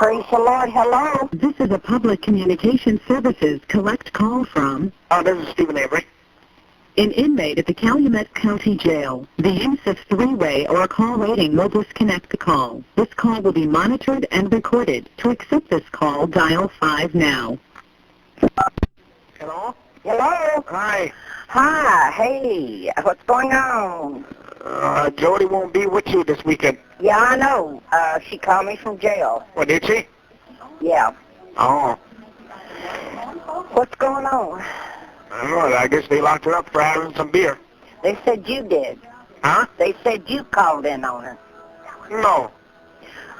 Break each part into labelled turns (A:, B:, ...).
A: Praise the Lord. Hello.
B: This is a public communication services collect call from
C: This is Stephen Avery.
B: an inmate at the Calumet County Jail. The use of three-way or call rating will disconnect the call. This call will be monitored and recorded. To accept this call, dial 5 now.
C: Hello?
A: Hello.
C: Hi.
A: Hi. Hey. What's going on?
C: Jodi won't be with you this weekend.
A: Yeah, I know. She called me from jail.
C: What, did she?
A: Yeah.
C: Oh.
A: What's going on?
C: I don't know. I guess they locked her up for having some beer.
A: They said you did.
C: Huh?
A: They said you called in on her.
C: No.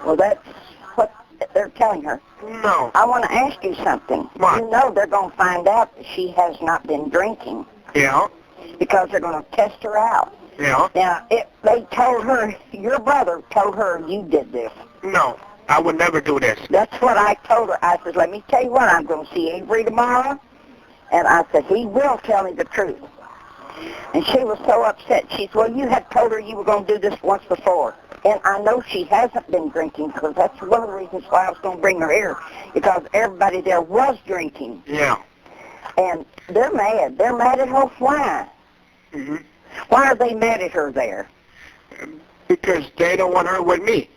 A: Well, that's what they're telling her.
C: No.
A: I want to ask you something.
C: What?
A: You know they're going to find out that she has not been drinking
C: Yeah?
A: because they're going to test her out.
C: Yeah?
A: Now, they told her, your brother told her you did this.
C: No. I would never do this.
A: That's what I told her. I said, let me tell you what, I'm going to see Avery tomorrow. And I said, he will tell me the truth. And she was so upset. She said, well, you had told her you were going to do this once before. And I know she hasn't been drinking because that's one of the reasons why I was going to bring her here, because everybody there was drinking.
C: Yeah.
A: And they're mad. They're mad at her. Why?
C: Mm-hmm.
A: Why are they mad at her there?
C: Because they don't want her with me.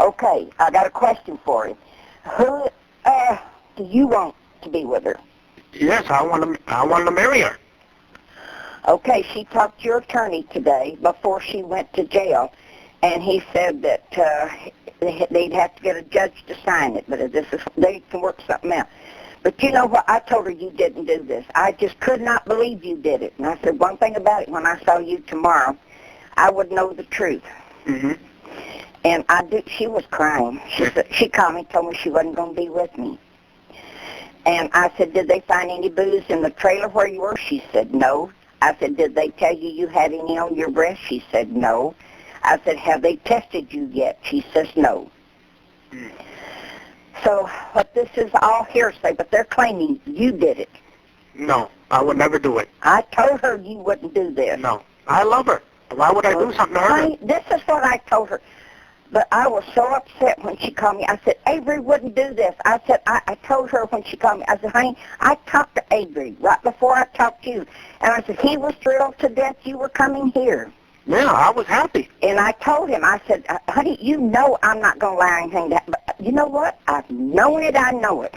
A: Okay, I got a question for you. Who do you want to be with her?
C: Yes, I want to marry her.
A: Okay, she talked to your attorney today before she went to jail, and he said that they'd have to get a judge to sign it, but they can work something out. But you know what? I told her you didn't do this. I just could not believe you did it. And I said, one thing about it, when I saw you tomorrow, I would know the truth.
C: Mm-hmm.
A: And I did. She was crying. She called me, told me she wasn't going to be with me. And I said, did they find any booze in the trailer where you were? She said, no. I said, did they tell you had any on your breast? She said, no. I said, have they tested you yet? She says, no.
C: Mm.
A: So what this is all hearsay, but they're claiming you did it.
C: No, I would never do it.
A: I told her you wouldn't do this.
C: No. I love her. Why would I do something to her?
A: Honey, this is what I told her. But I was so upset when she called me. I said, Avery wouldn't do this. I said, I told her when she called me, I said, honey, I talked to Avery right before I talked to you. And I said, he was thrilled to death you were coming here.
C: Yeah, I was happy.
A: And I told him, I said, honey, you know I'm not going to allow anything to happen. But you know what? I've known it. I know it.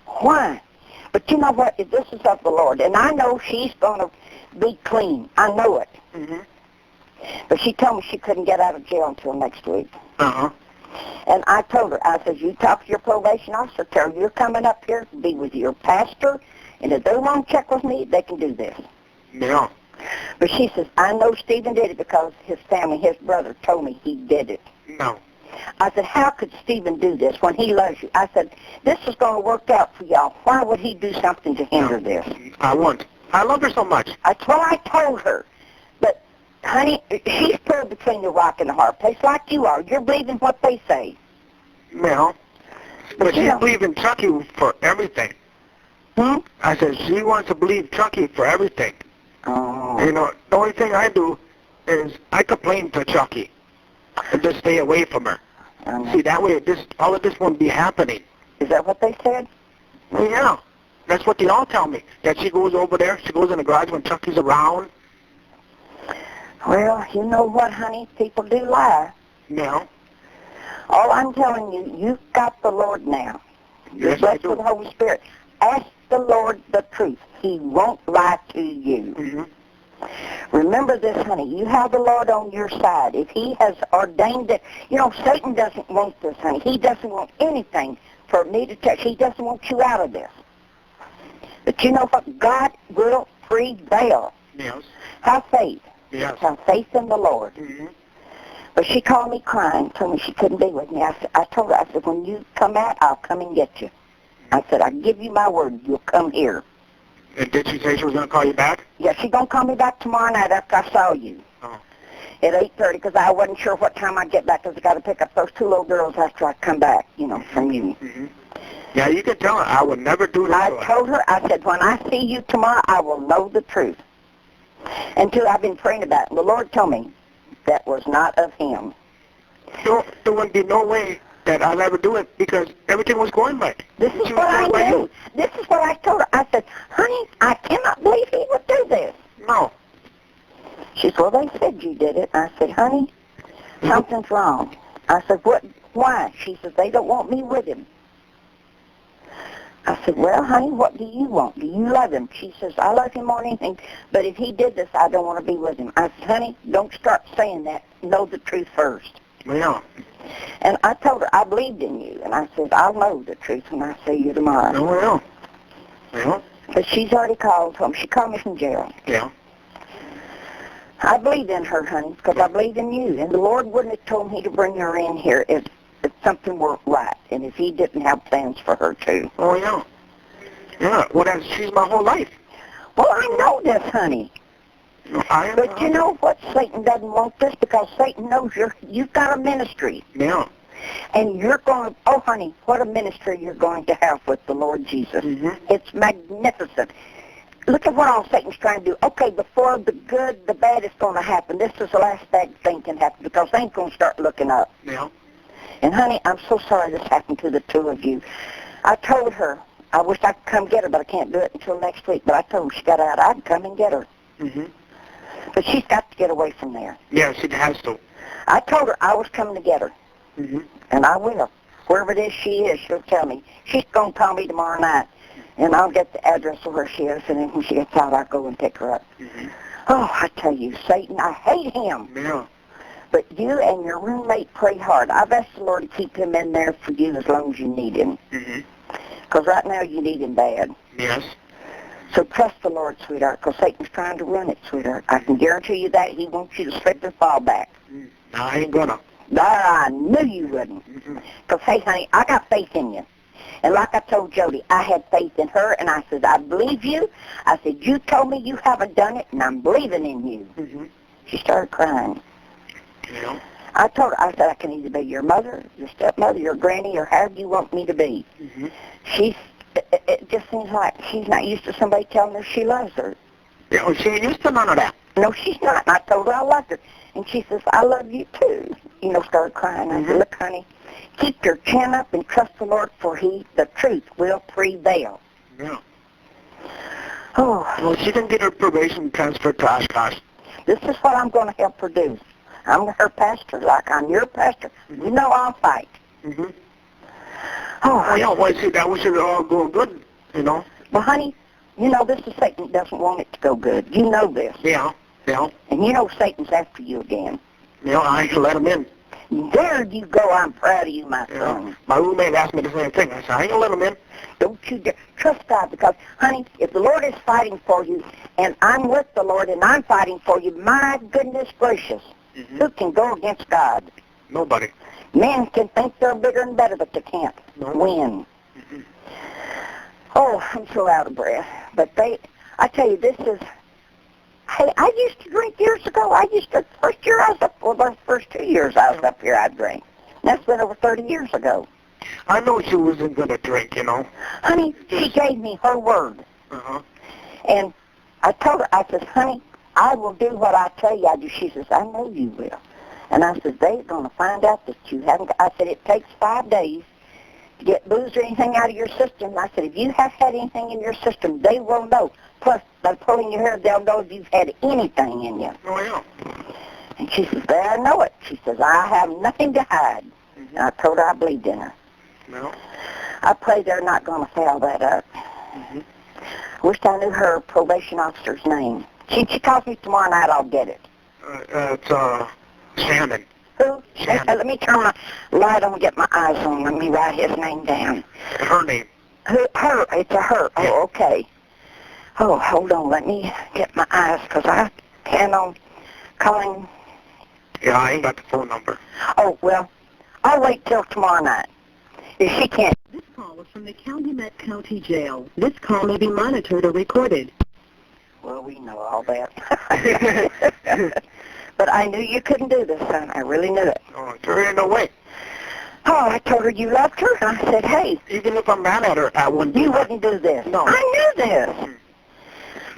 A: Why? But you know what? If this is of the Lord, and I know she's going to be clean. I know it.
C: Mm-hmm.
A: But she told me she couldn't get out of jail until next week.
C: Uh-huh.
A: And I told her, I said, you talk to your probation officer, tell her you're coming up here to be with your pastor, and if they want to check with me, they can do this.
C: Yeah.
A: But she says, I know Stephen did it because his family, his brother, told me he did it.
C: No.
A: I said, how could Stephen do this when he loves you? I said, this is going to work out for y'all. Why would he do something to hinder this?
C: I won't. I love her so much.
A: That's what I told her. But, honey, she's put between the rock and the hard place like you are. You're believing what they say.
C: Yeah. But
A: you
C: she's
A: know-
C: believing Chucky for everything.
A: Hmm?
C: I said, she wants to believe Chucky for everything.
A: Oh.
C: You know, the only thing I do is I complain to Chucky and just stay away from her. See, that way all of this won't be happening.
A: Is that what they said?
C: Well, yeah. That's what they all tell me. That she goes over there, she goes in the garage when Chucky's around.
A: Well, you know what, honey? People do lie.
C: Yeah.
A: All I'm telling you, you've got the Lord now. You're
C: Yes, I
A: blessed
C: do.
A: with the Holy Spirit. Ask the Lord the truth. He won't lie to you.
C: Mm-hmm.
A: Remember this, honey. You have the Lord on your side. If he has ordained it, you know, Satan doesn't want this, honey. He doesn't want anything for me to touch. He doesn't want you out of this. But you know what? God will prevail.
C: Yes.
A: Have faith.
C: Yes.
A: Have faith in the Lord.
C: Mm-hmm.
A: But she called me crying, told me she couldn't be with me. I told her, I said, when you come out, I'll come and get you. I said, I give you my word, you'll come here.
C: And did she say she was going to call you back?
A: Yeah, she's going to call me back tomorrow night after I saw you.
C: Oh.
A: At 8:30, because I wasn't sure what time I'd get back, because I got to pick up those two little girls after I come back, you know, from you.
C: Mm-hmm. Yeah, you can tell her I would never do that.
A: I told her, I said, when I see you tomorrow, I will know the truth. Until I've been praying about it. And the Lord told me that was not of him.
C: There wouldn't be no way that I'll ever do it because everything was going right.
A: This is what I knew. This is what I told her. I said, honey, I cannot believe he would do this.
C: No.
A: She said, well, they said you did it. I said, honey, something's wrong. I said, what? Why? She said, they don't want me with him. I said, well, honey, what do you want? Do you love him? She says, I love him more than anything, but if he did this, I don't want to be with him. I said, honey, don't start saying that. Know the truth first.
C: Yeah.
A: And I told her I believed in you, and I said, I'll know the truth when I see you tomorrow.
C: Oh, well. Yeah.
A: But she's already called home. She called me from jail.
C: Yeah.
A: I believed in her, honey, because I believed in you. And the Lord wouldn't have told me to bring her in here if something weren't right, and if he didn't have plans for her, too.
C: Oh, yeah. Yeah. Well, she's my whole life.
A: Well, I know this, honey. But you know what? Satan doesn't want this because Satan knows you've got a ministry.
C: Yeah.
A: And you're going to, oh, honey, what a ministry you're going to have with the Lord Jesus.
C: Mm-hmm.
A: It's magnificent. Look at what all Satan's trying to do. Okay, before the good, the bad is going to happen. This is the last bad thing can happen because things going to start looking up.
C: Yeah.
A: And, honey, I'm so sorry this happened to the two of you. I told her, I wish I could come get her, but I can't do it until next week. But I told her she got out, I'd come and get her.
C: Mm-hmm.
A: But she's got to get away from there.
C: Yeah, she has to.
A: I told her I was coming to get her.
C: Mm-hmm.
A: And I will. Wherever it is she is, she'll tell me. She's going to call me tomorrow night. And I'll get the address of where she is, and then when she gets out, I'll go and pick her up.
C: Mm-hmm.
A: Oh, I tell you, Satan, I hate him.
C: Yeah.
A: But you and your roommate pray hard. I've asked the Lord to keep him in there for you as long as you need him.
C: Mm-hmm.
A: Because right now you need him bad.
C: Yes.
A: So trust the Lord, sweetheart, because Satan's trying to run it, sweetheart. I can guarantee you that. He wants you to slip and fall back.
C: I ain't gonna.
A: I knew you wouldn't. Because, hey, honey, I got faith in you. And like I told Jodi, I had faith in her, and I said, I believe you. I said, you told me you haven't done it, and I'm believing in you.
C: Mm-hmm.
A: She started crying.
C: Yeah.
A: I told her, I said, I can either be your mother, your stepmother, your granny, or however you want me to be.
C: Mm-hmm.
A: It just seems like she's not used to somebody telling her she loves her.
C: Yeah, well, she ain't used to none of that.
A: No, she's not. And I told her I loved her. And she says, I love you too. You know, started crying. I said, look, honey, keep your chin up and trust the Lord, for the truth will prevail.
C: Yeah.
A: Oh.
C: Well, she can get her probation transferred to Oshkosh.
A: This is what I'm going to help her do. I'm her pastor, like I'm your pastor. You know I'll fight.
C: Mm-hmm.
A: Oh,
C: yeah, well, see, that was all go good, you know.
A: Well, honey, you know this is Satan doesn't want it to go good. You know this.
C: Yeah, yeah.
A: And you know Satan's after you again.
C: Yeah, I can let him in.
A: There you go. I'm proud of you, my son.
C: My roommate asked me the same thing. I said, I ain't gonna let him in.
A: Don't you dare. Trust God, because, honey, if the Lord is fighting for you, and I'm with the Lord, and I'm fighting for you, my goodness gracious, who can go against God?
C: Nobody.
A: Men can think they're bigger and better, but they can't win.
C: Mm-hmm.
A: Oh, I'm so out of breath. But I tell you, this is, hey, I used to drink years ago. First year I was up, well, the first 2 years I was up here, I drank. And that's been over 30 years ago.
C: I know she wasn't going to drink, you know.
A: Honey, she gave me her word.
C: Uh-huh.
A: And I told her, I said, honey, I will do what I tell you I do. She says, I know you will. And I said, they're going to find out that you haven't. I said, it takes 5 days to get booze or anything out of your system. I said, if you have had anything in your system, they will know. Plus, by pulling your hair, they'll know if you've had anything in you.
C: Oh, yeah.
A: And she says, there, I know it. She says, I have nothing to hide. Mm-hmm. And I told her I believed in her.
C: No.
A: I pray they're not going to foul that up.
C: Mm-hmm.
A: I wish I knew her probation officer's name. She calls me tomorrow night, I'll get it.
C: It's, Shannon.
A: Who?
C: Shannon.
A: Let me turn my light on and get my eyes on. Let me write his name down.
C: Her name.
A: Her. It's a her.
C: Yeah.
A: Oh, okay. Oh, hold on. Let me get my eyes, because I plan on calling.
C: Yeah, I ain't got the phone number.
A: Oh, well, I'll wait till tomorrow night. If she can't.
B: This call is from the Calumet County Jail. This call may be monitored or recorded.
A: Well, we know all that. But I knew you couldn't do this, son. I really knew it.
C: Oh, there ain't no way.
A: Oh, I told her you loved her, and I said, hey.
C: Even if I'm mad at her, I wouldn't do
A: You
C: that.
A: wouldn't do this.
C: No.
A: I knew this.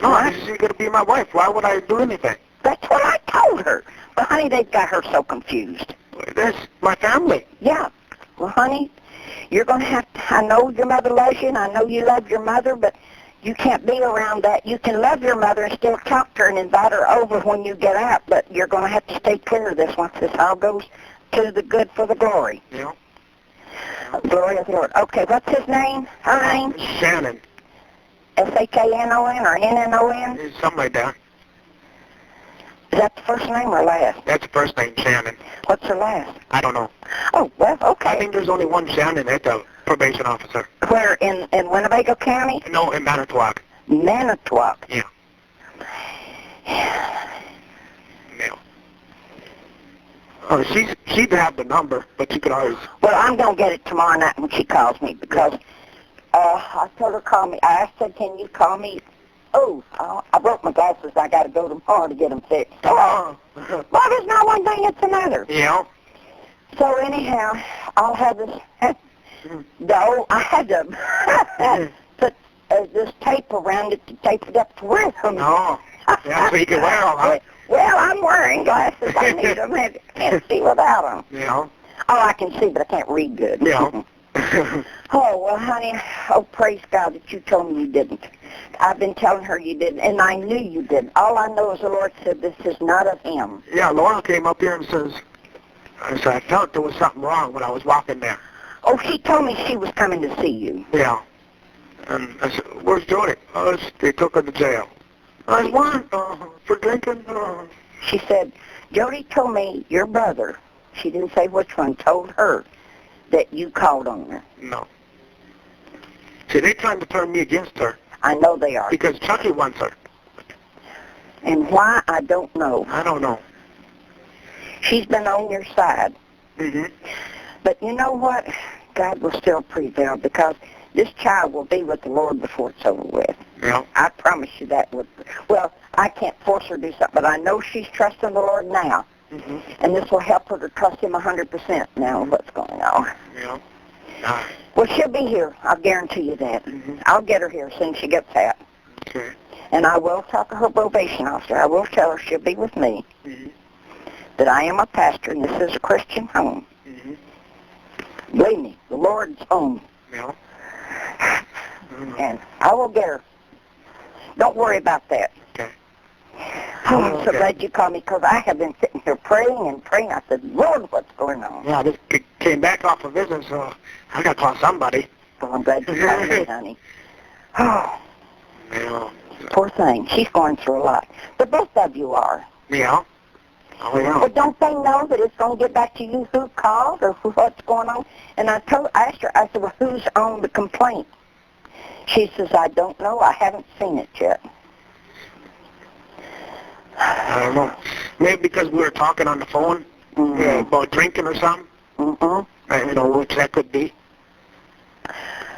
C: No, she's going to be my wife. Why would I do anything?
A: That's what I told her. But, honey, they've got her so confused.
C: That's my family.
A: Yeah. Well, honey, you're going to have to, I know your mother loves you, and I know you love your mother, but you can't be around that. You can love your mother and still talk to her and invite her over when you get out, but you're going to have to stay clear of this once this all goes to the good for the glory.
C: Yeah.
A: Glory of the Lord. Okay, what's his name? Her name?
C: Shannon.
A: S-H-A-N-O-N or N-N-O-N?
C: Something like that.
A: Is that the first name or last?
C: That's the first name, Shannon.
A: What's her last?
C: I don't know.
A: Oh, well, okay.
C: I think there's only one Shannon at the probation officer.
A: Where, in Winnebago County?
C: No, in Manitowoc.
A: Manitowoc.
C: Yeah. Yeah. She'd have the number, but you could always...
A: Well, I'm going to get it tomorrow night when she calls me because I told her to call me. I said, can you call me? Oh, I broke my glasses. I got to go tomorrow to get them fixed. Well, there's not one thing, it's another.
C: Yeah.
A: So anyhow, I'll have this... No, I had to put this tape around it to tape it up to wear them.
C: No. Yeah, so you can wear them, huh?
A: Well, I'm wearing glasses. I need them. I can't see without them.
C: Yeah.
A: Oh, I can see, but I can't read good.
C: Yeah.
A: Oh, well, honey, oh, praise God that you told me you didn't. I've been telling her you didn't, and I knew you didn't. All I know is the Lord said this is not of him.
C: Yeah, Laura came up here and says, I felt there was something wrong when I was walking there.
A: Oh, she told me she was coming to see you.
C: Yeah. And I said, where's Jodi? Oh, they took her to jail. I said, what? For drinking?
A: She said, Jodi told me your brother, she didn't say which one, told her that you called on her.
C: No. See, they're trying to turn me against her.
A: I know they are.
C: Because Chucky wants her.
A: And why, I don't know.
C: I don't know.
A: She's been on your side.
C: Mm-hmm.
A: But you know what? God will still prevail because this child will be with the Lord before it's over with.
C: Yeah.
A: I promise you that. Well, I can't force her to do something, but I know she's trusting the Lord now.
C: Mm-hmm.
A: And this will help her to trust him 100% now what's going on.
C: Yeah.
A: Well, she'll be here. I'll guarantee you that.
C: Mm-hmm.
A: I'll get her here as soon as she gets out.
C: Okay.
A: And I will talk to her probation officer. I will tell her she'll be with me.
C: Mm-hmm.
A: That I am a pastor and this is a Christian home.
C: Mm-hmm.
A: Believe me, the Lord's home.
C: Yeah. Mm-hmm.
A: And I will get her. Don't worry about that.
C: Okay.
A: Oh, I'm so glad you called me because I have been sitting here praying and praying. I said, Lord, what's going on?
C: Yeah, I just came back off a visit, so I got to call somebody.
A: Well, I'm glad you called me, honey. Oh,
C: Yeah.
A: poor thing. She's going through a lot. But both of you are.
C: Yeah. Oh, yeah.
A: But don't they know that it's going to get back to you who called or what's going on? And I asked her, I said, well, who's on the complaint? She says, I don't know. I haven't seen it yet.
C: I don't know. Maybe because we were talking on the phone about drinking or something.
A: Mm-hmm.
C: I don't know which that could be.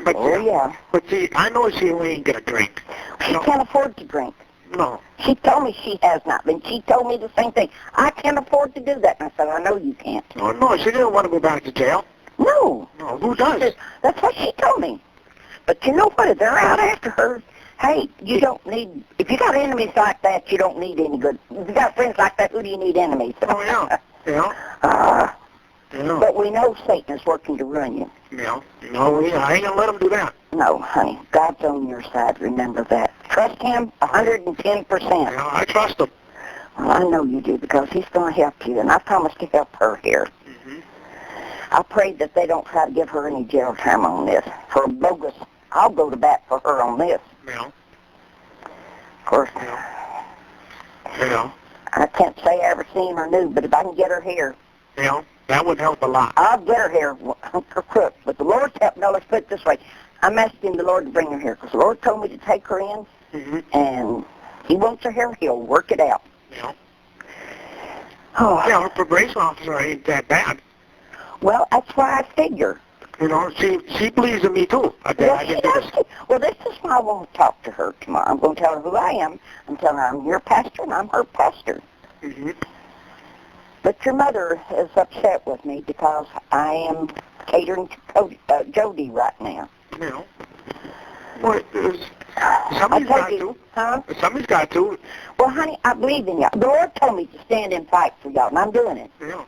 C: But,
A: yeah.
C: But see, I know she ain't going to drink.
A: She can't afford to drink.
C: No.
A: She told me she has not been. She told me the same thing. I can't afford to do that. And I said, I know you can't.
C: Oh, no, she didn't want to go back to jail.
A: No.
C: No, who does?
A: That's what she told me. But you know what? If they're out after her, hey, you don't need, if you got enemies like that, you don't need any good. If you got friends like that, who do you need enemies?
C: Oh, yeah. Yeah. Yeah.
A: But we know Satan is working to ruin you.
C: Yeah. No, yeah, I ain't going to let him do that.
A: No, honey. God's on your side. Remember that. Trust him 110%.
C: Yeah, I trust him.
A: Well, I know you do because he's going to help you, and I promise to help her here.
C: Mm-hmm.
A: I pray that they don't try to give her any jail time on this. For bogus, I'll go to bat for her on this.
C: Yeah.
A: Of course.
C: Yeah. Yeah.
A: I can't say I ever seen her new, but if I can get her here.
C: Yeah, that would help a lot.
A: I'll get her here, her crook. But the Lord's help. No, let's put it this way. I'm asking the Lord to bring her here because the Lord told me to take her in, and he wants her here. He'll work it out.
C: Yeah.
A: Oh.
C: Yeah, her probation officer ain't that bad.
A: Well, that's why I figure.
C: You know, she believes in me, too.
A: Well, she does too. Well, this is why I want to talk to her tomorrow. I'm going to tell her who I am. I'm telling her I'm your pastor and I'm her pastor.
C: Mm-hmm.
A: But your mother is upset with me because I am catering to Jodi right now.
C: Yeah. Well, somebody's got to.
A: Huh?
C: Somebody's got to.
A: Well, honey, I believe in y'all. The Lord told me to stand and fight for y'all, and I'm doing it.
C: Yeah.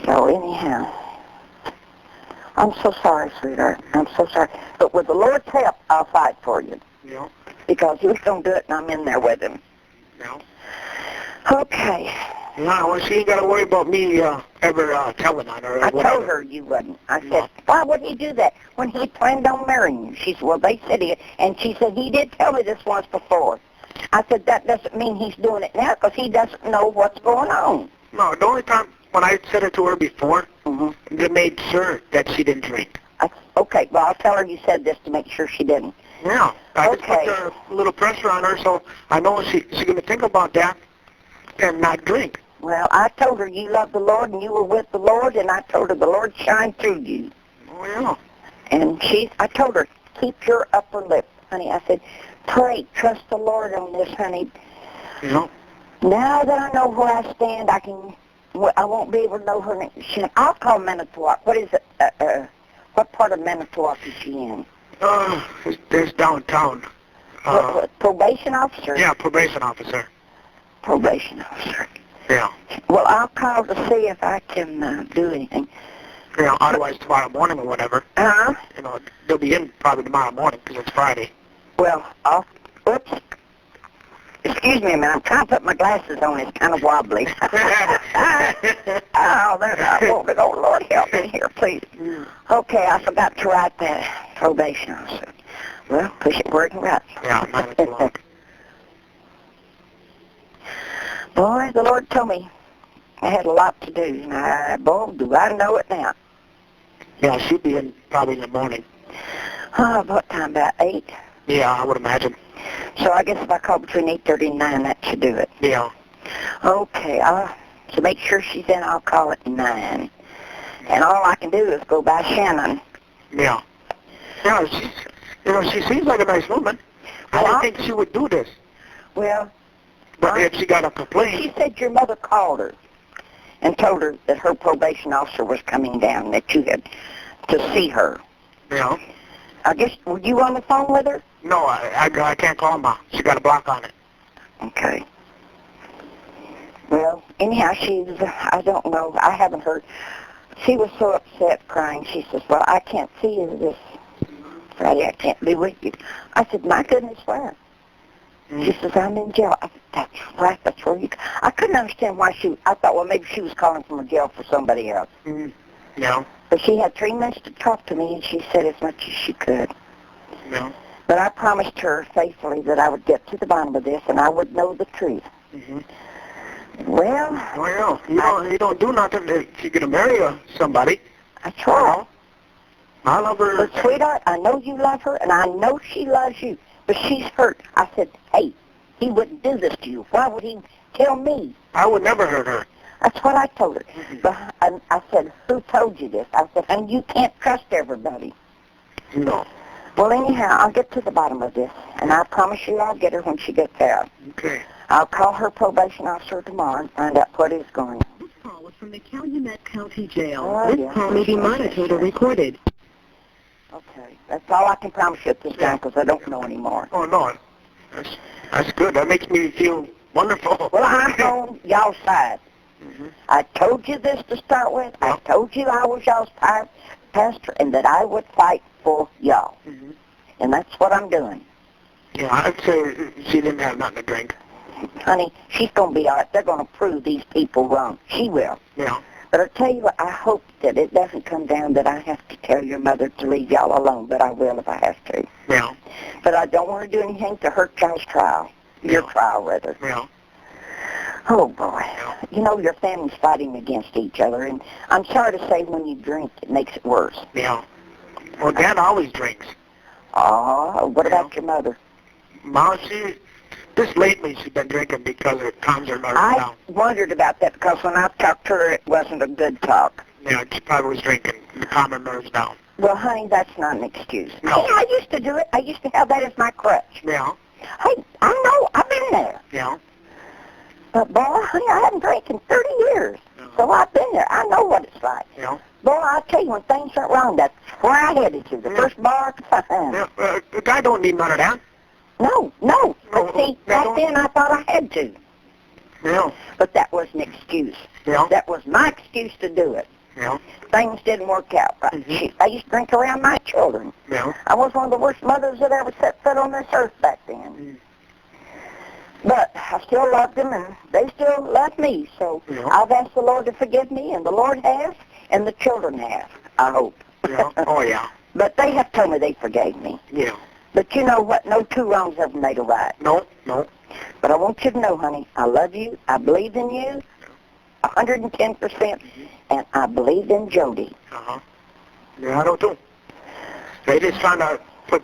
A: So anyhow, I'm so sorry, sweetheart. I'm so sorry. But with the Lord's help, I'll fight for you.
C: Yeah.
A: Because He's going to do it, and I'm in there with Him.
C: Yeah.
A: Okay.
C: Yeah, well, she ain't got to worry about me ever telling on her or
A: I
C: whatever.
A: told her you wouldn't. I
C: No.
A: said, why would he do that when he planned on marrying you? She said, well, they said he, and she said, he did tell me this once before. I said, that doesn't mean he's doing it now because he doesn't know what's going on.
C: No, the only time when I said it to her before, they made sure that she didn't drink.
A: Okay, well, I'll tell her you said this to make sure she didn't.
C: Yeah. I just
A: Okay.
C: put a little pressure on her, so I know she's going to think about that and not drink.
A: Well, I told her you love the Lord and you were with the Lord, and I told her the Lord shined through you.
C: Oh, yeah.
A: And I told her, keep your upper lip, honey. I said, pray, trust the Lord on this, honey.
C: Yeah.
A: Now that I know where I stand, I won't be able to know her name. I'll call Manitowoc. What is it? What part of Manitowoc is she in?
C: There's downtown.
A: What, probation officer?
C: Yeah, probation officer.
A: Probation officer.
C: Yeah.
A: Well, I'll call to see if I can do anything.
C: Yeah, otherwise tomorrow morning or whatever.
A: Uh-huh.
C: You know, they'll be in probably tomorrow morning because it's Friday.
A: Well, oops. Excuse me a minute. I'm trying to put my glasses on. It's kind of wobbly. Oh, there I won't go. Lord, help me here, please. Okay, I forgot to write that probation officer. Well, push it word and right.
C: Yeah, 9 o'clock.
A: Boy, the Lord told me I had a lot to do. Boy, do I know it now.
C: Yeah, she'll be in probably in the morning.
A: What time, about 8?
C: Yeah, I would imagine.
A: So I guess if I call between 8:30 and 9, that should do it.
C: Yeah.
A: Okay, to make sure she's in, I'll call at 9. And all I can do is go by Shannon.
C: Yeah. Yeah, she seems like a nice woman. I didn't think she would do this.
A: Well,
C: but if she got a complaint...
A: She said your mother called her and told her that her probation officer was coming down, that you had to see her.
C: Yeah.
A: I guess, were you on the phone with her?
C: No, I can't call her. She got a block on it.
A: Okay. Well, anyhow, I don't know, I haven't heard. She was so upset, crying. She says, well, I can't see you this Friday. I can't be with you. I said, my goodness, where? She says, I'm in jail. I said, that's right, that's where you... I couldn't understand why I thought, well, maybe she was calling from a jail for somebody else.
C: No.
A: But she had 3 minutes to talk to me, and she said as much as she could.
C: No.
A: But I promised her faithfully that I would get to the bottom of this, and I would know the truth. Well...
C: you don't do nothing if you're going to marry somebody.
A: That's right.
C: I love her.
A: But, sweetheart, I know you love her, and I know she loves you. But she's hurt. I said, hey, he wouldn't do this to you. Why would he tell me?
C: I would never hurt her.
A: That's what I told her. But I said, who told you this? I said, and you can't trust everybody.
C: No.
A: Well, anyhow, I'll get to the bottom of this, and I promise you I'll get her when she gets out.
C: Okay.
A: I'll call her probation officer tomorrow and find out what is going on.
B: This call is from the Calumet County Jail.
A: Oh,
B: This call may be monitored or recorded.
A: Okay. That's all I can promise you at this time because I don't know anymore.
C: Oh, no. That's good. That makes me feel wonderful.
A: Well, I'm on y'all's side. I told you this to start with. I told you I was y'all's pastor and that I would fight for y'all. And that's what I'm doing.
C: Yeah, I'd say she didn't have nothing to drink.
A: Honey, she's going to be all right. They're going to prove these people wrong. She will.
C: Yeah.
A: But I tell you what, I hope that it doesn't come down that I have to tell your mother to leave y'all alone, but I will if I have to.
C: Yeah.
A: But I don't want to do anything to hurt y'all's trial. Your trial, rather.
C: Yeah.
A: Oh, boy. You know, your family's fighting against each other, and I'm sorry to say when you drink, it makes it worse.
C: Yeah. Well, Dad always drinks.
A: Oh, what about your mother?
C: Mom, just lately she's been drinking because it calms her nerves down.
A: I wondered about that because when I talked to her, it wasn't a good talk.
C: Yeah, she probably was drinking to calm her nerves down.
A: Well, honey, that's not an excuse.
C: No.
A: Hey, I used to do it. I used to have that as my crutch.
C: Yeah.
A: Hey, I know. I've been there.
C: Yeah.
A: But, boy, honey, I haven't drank in 30 years. So I've been there. I know what it's like.
C: Yeah.
A: Boy, I'll tell you, when things went wrong, that's where I headed to. The first bar I could find.
C: Yeah, the guy don't need none of that.
A: No. But see, back then I thought I had to.
C: Yeah.
A: But that was an excuse.
C: Yeah.
A: That was my excuse to do it.
C: Yeah.
A: Things didn't work out right.
C: Mm-hmm.
A: I used to drink around my children.
C: Yeah.
A: I was one of the worst mothers that ever set foot on this earth back then.
C: Mm.
A: But I still loved them, and they still love me. So
C: Yeah.
A: I've asked the Lord to forgive me, and the Lord has, and the children have, I hope.
C: Yeah. Oh, yeah.
A: But they have told me they forgave me.
C: Yeah.
A: But you know what? No two wrongs ever made a right.
C: No, no.
A: But I want you to know, honey, I love you. I believe in you 110%, and I believe in Jodi.
C: Uh-huh. Yeah, I do too. They just trying to put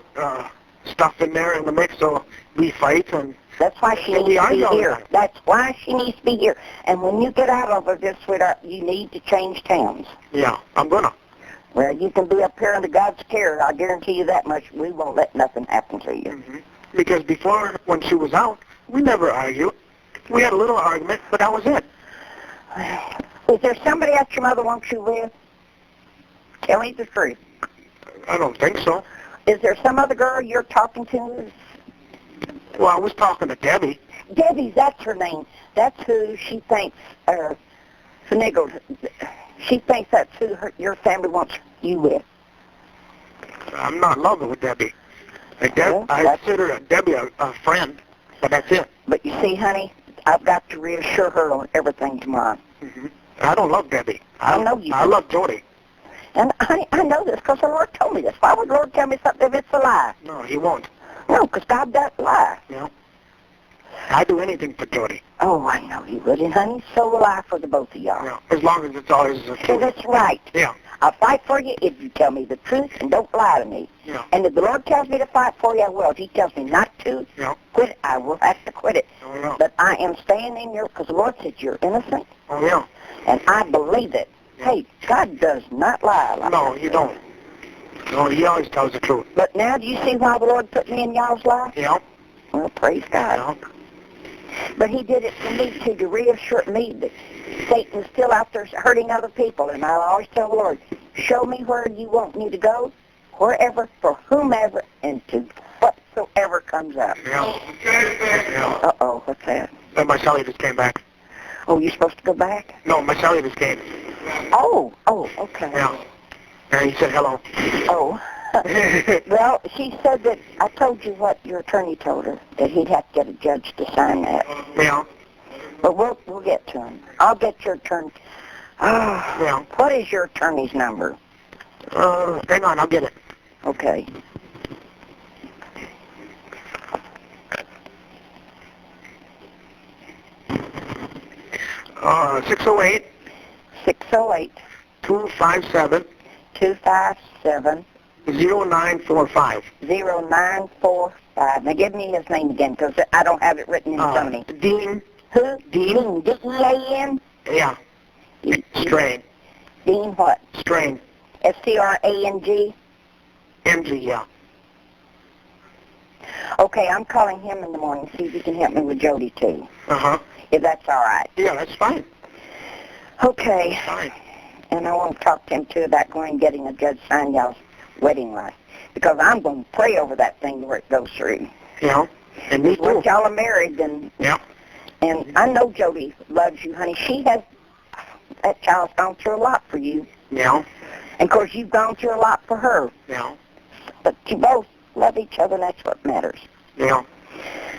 C: stuff in there in the mix so we fight and...
A: That's why she needs to be here. That's why she needs to be here. And when you get out of this, sweetheart, you need to change towns.
C: Yeah, I'm gonna.
A: Well, you can be up here under God's care. I guarantee you that much. We won't let nothing happen to you.
C: Mm-hmm. Because before, when she was out, we never argued. We had a little argument, but that was it.
A: Is there somebody else your mother wants you with? Tell me the truth.
C: I don't think so.
A: Is there some other girl you're talking to?
C: Well, I was talking to Debbie.
A: Debbie, that's her name. That's who she thinks, finagled. She thinks that's who your family wants you with.
C: I'm not in love with Debbie.
A: Well,
C: I consider Debbie a friend, but that's it.
A: But you see, honey, I've got to reassure her on everything tomorrow.
C: Mm-hmm. I don't love Debbie.
A: I know you do.
C: I love Jodi.
A: And I know this because the Lord told me this. Why would the Lord tell me something if it's a lie?
C: No, he won't.
A: No, because God doesn't lie.
C: Yeah. I'd do anything for Jodi.
A: Oh, I know you would, and honey, so will I for the both of y'all.
C: Yeah. As long as it's always the
A: See,
C: truth.
A: that's right.
C: Yeah.
A: I'll fight for you if you tell me the truth and don't lie to me.
C: Yeah.
A: And if the Lord tells me to fight for you, I will. If he tells me not to quit it, I will have to quit it.
C: Oh, yeah.
A: But I am staying in your, because the Lord said you're innocent,
C: Oh, yeah.
A: and I believe it. Hey, God does not lie like
C: No,
A: that.
C: he don't. No, he always tells the truth.
A: But now, do you see why the Lord put me in y'all's life?
C: Yeah.
A: Well, praise God.
C: Yeah.
A: But he did it for me, too, to reassure me that Satan's still out there hurting other people. And I always tell the Lord, show me where you want me to go, wherever, for whomever, and to whatsoever comes up.
C: Yeah. Yeah.
A: Uh-oh, what's that?
C: And my celly just came back.
A: Oh, you supposed to go back?
C: No, my celly just came.
A: Oh, okay.
C: Yeah. And he said hello.
A: Oh. Well, she said that, I told you what your attorney told her, that he'd have to get a judge to sign that.
C: Yeah.
A: But we'll get to him. I'll get your attorney.
C: Yeah.
A: What is your attorney's number?
C: Hang on, I'll get it.
A: Okay.
C: Uh, 608
A: 608
C: 257
A: 257
C: 0945.
A: 0945. Now give me his name again, because I don't have it written in front of me.
C: Dean.
A: Who?
C: Dean.
A: D-E-A-N?
C: Yeah. Strain.
A: Dean what?
C: Strain.
A: S-T-R-A-N-G?
C: MG, yeah.
A: Okay, I'm calling him in the morning, see if he can help me with Jodi, too.
C: Uh-huh.
A: If that's all right.
C: Yeah, that's fine.
A: Okay.
C: Fine.
A: And I want to talk to him, too, about going and getting a judge sign y'all's wedding life. Because I'm going to pray over that thing where it goes through.
C: Yeah. And me too.
A: Once y'all are married, then...
C: Yeah.
A: And I know Jodi loves you, honey. She has... That child's gone through a lot for you.
C: Yeah.
A: And, of course, you've gone through a lot for her.
C: Yeah.
A: But you both love each other, and that's what matters.
C: Yeah.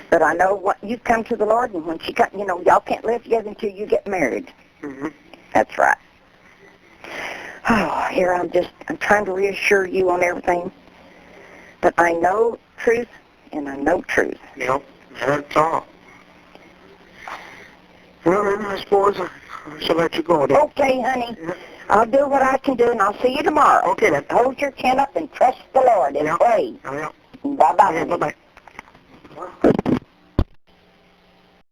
A: But I know what you've come to the Lord, and when she got, y'all can't live together until you get married.
C: Mm-hmm.
A: That's right. Oh, here I'm trying to reassure you on everything. But I know truth, and I know truth.
C: Yeah. That's all. Well, then I suppose I shall let you go then.
A: Okay, honey. Yeah. I'll do what I can do, and I'll see you tomorrow.
C: Okay, then.
A: Hold your chin up and trust the Lord and pray.
C: Yeah.
A: Bye-bye.
C: Okay, bye-bye.